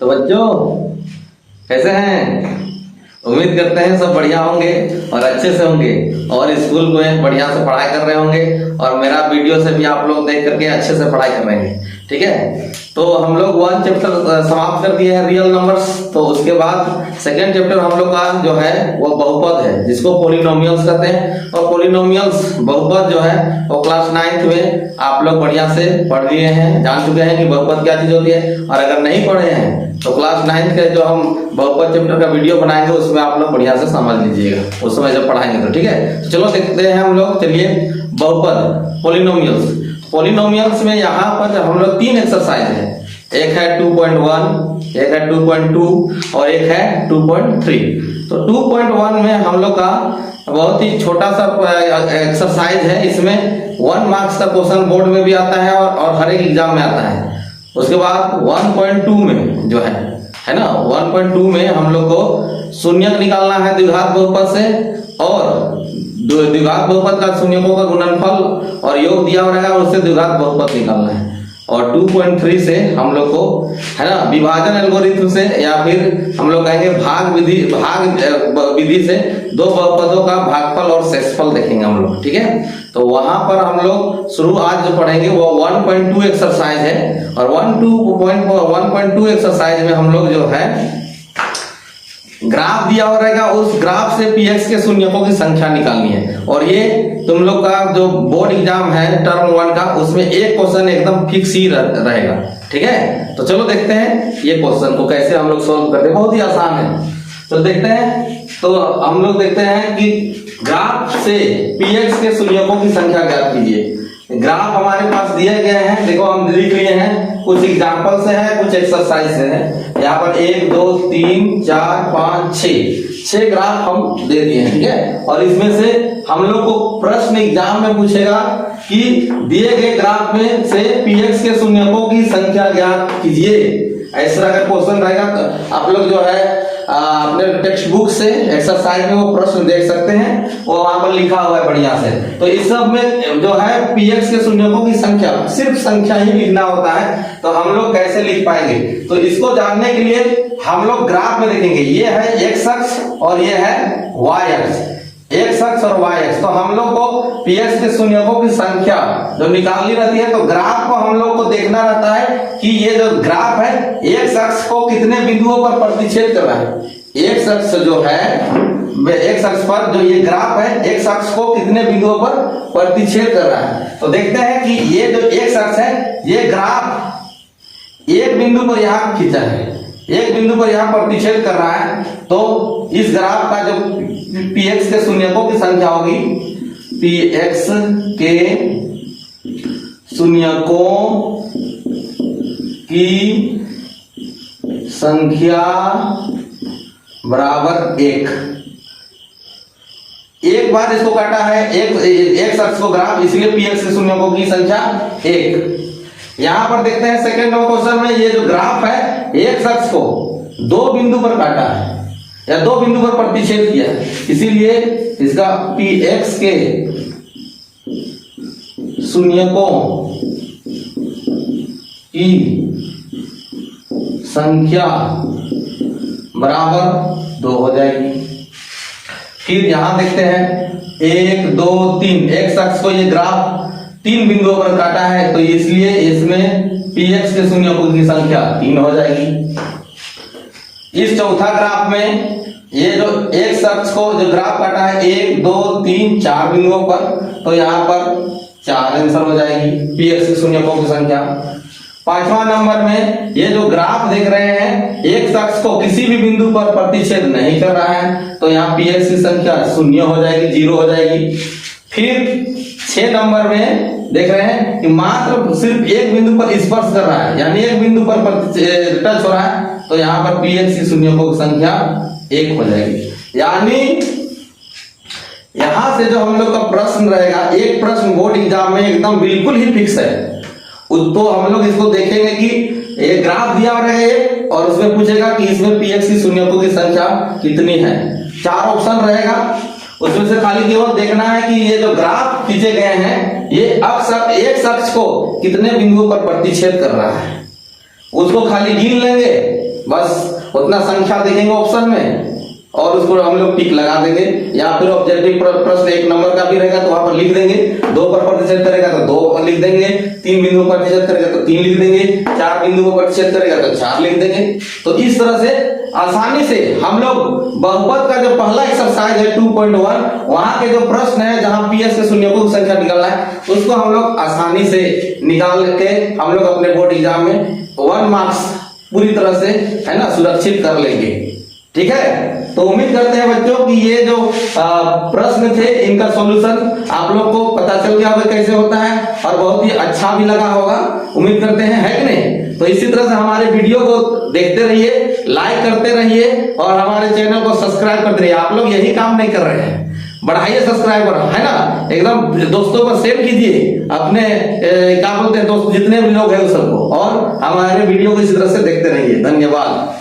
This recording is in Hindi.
तो बच्चों कैसे हैं? उम्मीद करते हैं सब बढ़िया होंगे और अच्छे से होंगे और स्कूल में बढ़िया से पढ़ाई कर रहे होंगे और मेरा वीडियो से भी आप लोग देख करके अच्छे से पढ़ाई कर रहे हैं। ठीक है, तो हम लोग 1 चैप्टर समाप्त कर दिए हैं रियल नंबर्स। तो उसके बाद सेकेंड चैप्टर हम लोग का जो है वो बहुपद है, जिसको पॉलिनोमियल्स कहते हैं। और पॉलिनोमियल्स बहुपद जो है वो क्लास 9th में आप लोग बढ़िया से पढ़ लिए हैं, जान चुके हैं कि बहुपद क्या चीज होती है। और अगर नहीं पढ़े हैं तो क्लास 9th के जो हम बहुपद चैप्टर का वीडियो बनाएंगे उसमें आप लोग बढ़िया से समझ लीजिएगा उस समय जब पढ़ाएंगे तो। ठीक है, तो चलो देखते हैं हम लोग। चलिए, बहुपद पॉलिनोमियल्स। पॉलिनोमियल्स में यहाँ पर हम लोग 3 एक्सरसाइज है। एक है 2.1, एक है 2.2 और एक है 2.3। तो 2.1 में हम लोग का बहुत ही छोटा सा एक्सरसाइज है। इसमें 1 मार्क्स का क्वेश्चन बोर्ड में भी आता है और हर एक एग्जाम में आता है। उसके बाद 1.2 में जो है ना, 1.2 में हम लोग को शून्यक निकालना है द्विघात बहुपद से, और द्विघात बहुपद का शून्यकों का गुणनफल और योग दिया हुआ रहेगा, उससे द्विघात बहुपद निकालना है। और 2.3 से हम लोग को है ना विभाजन एल्गोरिथम से या फिर हम लोग कहेंगे भाग विधि से दो बहुपदों का भागफल और शेषफल देखेंगे हम लोग। ठीक है, तो वहां पर हम लोग शुरू आज जो पढ़ेंगे वो 1.2 एक्सरसाइज है। और 1.2 एक्सरसाइज में हम लोग जो है ग्राफ दिया हो रहेगा, उस ग्राफ से px के शून्यकों की संख्या निकालनी है। और ये तुम लोग का जो बोर्ड एग्जाम है टर्म 1 का, उसमें एक क्वेश्चन एकदम फिक्स ही रहेगा। ठीक है, तो चलो देखते हैं ये क्वेश्चन को कैसे हम लोग सोल्व करते हैं। बहुत ही आसान है, तो देखते हैं। तो हम लोग देखते हैं कि ग्राफ से px के शून्यकों की संख्या ज्ञात कीजिए। ग्राफ हमारे पास दिए गए हैं, देखो हम लिख लिए हैं, कुछ एग्जाम्पल से है, कुछ एक्सरसाइज से है। यहाँ पर 1 2 3 4 5 6 ग्राफ हम दे दिए हैं। ठीक है, और इसमें से हम लोग को प्रश्न एग्जाम में पूछेगा कि दिए गए ग्राफ में से px के शून्यकों की संख्या ज्ञात कीजिए। इस तरह का क्वेश्चन रहेगा। तो आप लोग जो है अपने टेक्स्ट बुक से एक्सरसाइज में वो प्रश्न देख सकते हैं, वो वहां पर लिखा हुआ है बढ़िया से। तो इस सब में जो है px के शून्यकों की संख्या, सिर्फ संख्या ही लिखना होता है। तो हम लोग कैसे लिख पाएंगे, तो इसको जानने के लिए हम लोग ग्राफ में देखेंगे। ये है x अक्ष और ये है y अक्ष, x अक्ष और y अक्ष। तो हम लोग को px के शून्यकों की संख्या जो निकालनी रहती है, तो ग्राफ को हम लोग को देखना रहता है कि ये जो ग्राफ है x अक्ष को कितने बिंदुओं पर प्रतिच्छेद कर रहा है। x अक्ष जो है, x अक्ष पर जो ये ग्राफ है x अक्ष को कितने बिंदुओं पर प्रतिच्छेद कर रहा है। तो देखते हैं कि ये जो x अक्ष है, ये ग्राफ एक बिंदु पर यहाँ खींचा है, एक बिंदु पर यहाँ प्रतिच्छेद कर रहा है। तो इस ग्राफ का जो px के शून्यकों की संख्या होगी, px के शून्यकों की संख्या बराबर 1। एक बार इसको काटा है, एक अक्ष को ग्राफ, इसलिए px के शून्यकों की संख्या 1। यहां पर देखते हैं सेकंड क्वेश्चन में, ये जो ग्राफ है एक अक्ष को 2 बिंदु पर काटा है या 2 बिंदु पर प्रतिच्छेद किया है, इसीलिए इसका px के शून्यकों की संख्या बराबर 2 हो जाएगी। फिर यहां देखते हैं 1 2 3, x अक्ष को ये ग्राफ 3 बिंदुओं पर काटा है, तो इसलिए इसमें px के शून्यकों की संख्या 3 हो जाएगी। इस चौथा ग्राफ में ये जो x अक्ष को जो ग्राफ काटा है 1 2 3 4 बिंदुओं पर, तो यहाँ पर 4 आंसर हो जाएगी px के शून्यकों की संख्या। 5वां नंबर में ये जो ग्राफ देख रहे हैं x अक्ष को किसी भी बिंदु पर प्रतिच्छेद नहीं कर रहा है, तो यहाँ px की संख्या 0 हो जाएगी, 0 हो जाएगी। फिर 6 नंबर में देख रहे हैं कि मात्र सिर्फ एक बिंदु पर स्पर्श कर रहा है, यानी एक बिंदु पर टच हो रहा है, तो यहाँ पर px की शून्यकों की संख्या 1 हो जाएगी। यानी यहां से जो हम लोग का प्रश्न रहेगा, एक प्रश्न बोर्ड एग्जाम में एकदम बिल्कुल ही फिक्स है। तो हम लोग इसको देखेंगे कि एक ग्राफ दिया रहेगा और उसमें पूछेगा कि इसमें px की शून्यकों की संख्या कितनी है। 4 ऑप्शन रहेगा, उसमें से खाली केवल देखना है कि ये जो ग्राफ खींचे गए हैं ये एक अक्ष को कितने बिंदुओं पर प्रतिच्छेद कर रहा है, उसको खाली गिन लेंगे, बस उतना संख्या देखेंगे ऑप्शन में और उसको हम लोग टिक लगा देंगे, या फिर ऑब्जेक्टिव प्रश्न 1 नंबर का भी रहेगा तो वहां पर लिख देंगे, 2 पर प्रतिशत करेगा तो 2 लिख देंगे, 3 बिंदु पर प्रतिशत करेगा तो 3 लिख देंगे, 4 बिंदु पर प्रतिशत करेगा तो 4 लिख देंगे। तो इस तरह से आसानी से हम लोग बहुपद का जो पहला एक्सरसाइज है 2.1 वहां के जो प्रश्न है जहां पीएस के शून्यकों की संख्या निकालना है उसको हम लोग आसानी से निकाल के हम लोग अपने बोर्ड एग्जाम में 1 मार्क्स पूरी तरह से है ना सुरक्षित कर लेंगे। ठीक है, तो उम्मीद करते हैं बच्चों कि ये जो प्रश्न थे इनका सॉल्यूशन आप लोग को पता चल गया होगा कैसे होता है और बहुत ही अच्छा भी लगा होगा, उम्मीद करते हैं, है कि नहीं। तो इसी तरह से हमारे वीडियो को देखते रहिए, लाइक करते रहिए और हमारे चैनल को सब्सक्राइब करते रहिए। आप लोग यही काम नहीं कर रहे हैं, बढ़ाइए सब्सक्राइबर, है ना, एकदम दोस्तों को शेयर कीजिए, अपने क्या बोलते हैं दोस्त जितने भी लोग हैं उन सबको, और हमारे वीडियो को इसी तरह से देखते रहिए। धन्यवाद।